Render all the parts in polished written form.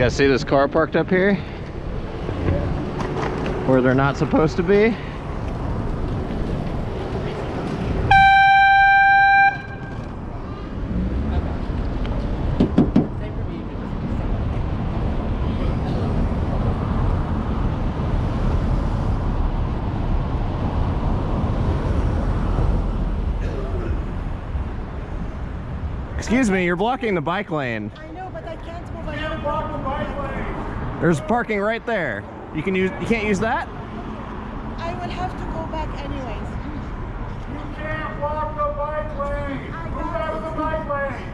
guys see this car parked up here? Where they're not supposed to be? Excuse me, you're blocking the bike lane. I know, but I can't move. I can't block the bike lane. There's parking right there. You can't use that? I will have to go back anyways. You can't block the bike lane. Move out of the bike lane.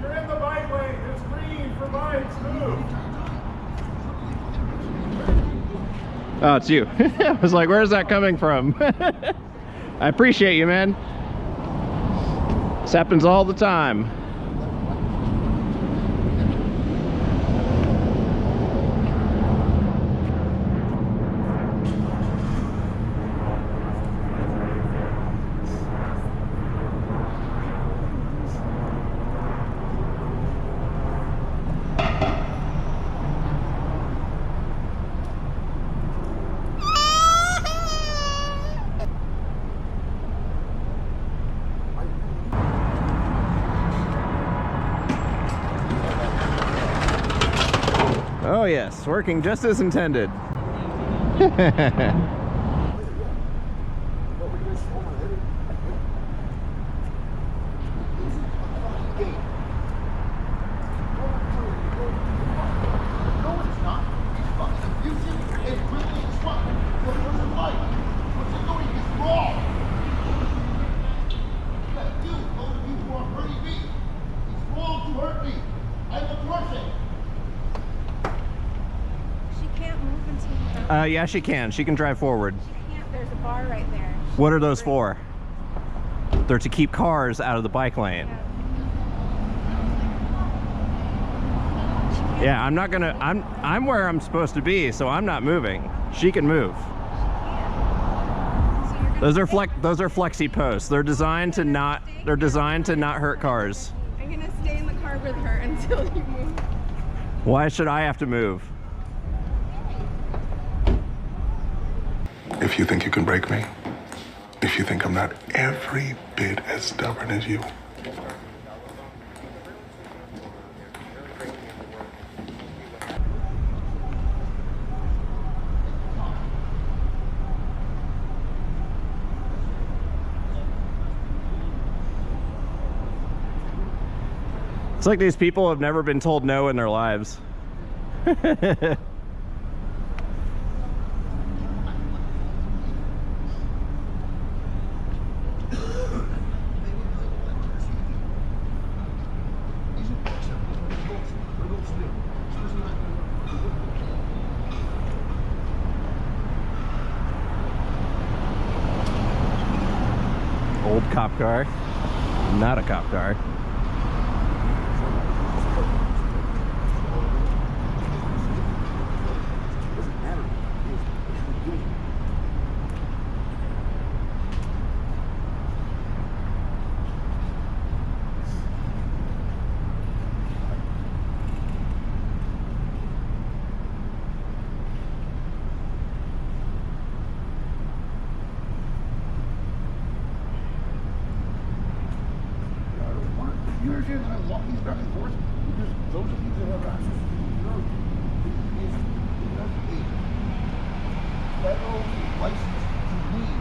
You're in the bike lane. It's green for bikes. Move. Oh, it's you. I was like, where's that coming from? I appreciate you, man. This happens all the time. Oh yes, working just as intended. Yeah, she can. She can drive forward. She can't. There's a bar right there. What are those for? They're to keep cars out of the bike lane. Yeah, I'm not gonna. I'm where I'm supposed to be, so I'm not moving. She can move. Those are flexi posts. They're designed to not. They're designed to not hurt cars. I'm gonna stay in the car with her until you move. Why should I have to move? If you think you can break me, if you think I'm not every bit as stubborn as you, It's like these people have never been told no in their lives. Old cop car, not a cop car. you understand that I walk these back and forth because those are things that have access to the road. It is a federal license to lead.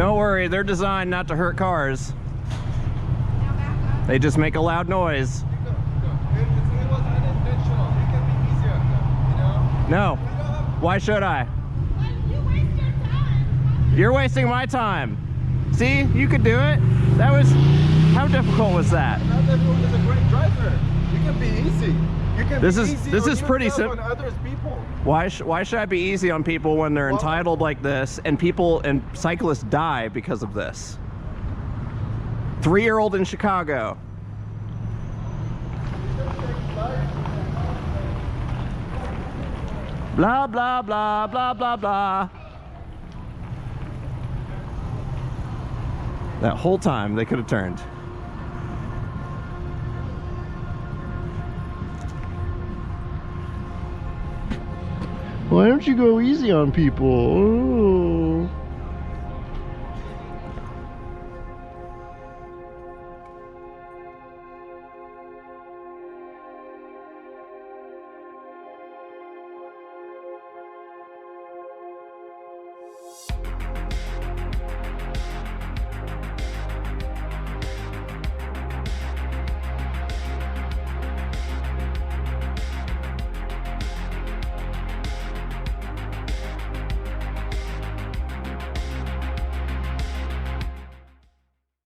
Don't worry, they're designed not to hurt cars. They just make a loud noise. It was unintentional. It can be easier, you know? No. Why should I? You waste your time. You're wasting my time. See, you could do it. That was, how difficult was that? Not everyone is a great driver. You can be easy. You can This be is- easy this on is pretty yourself sim- and others people. Why should I be easy on people when they're Well- entitled like this and people and cyclists die because of this? 3-year-old in Chicago. Blah, blah, blah, blah, blah, blah. That whole time they could have turned. Why don't you go easy on people? Ooh.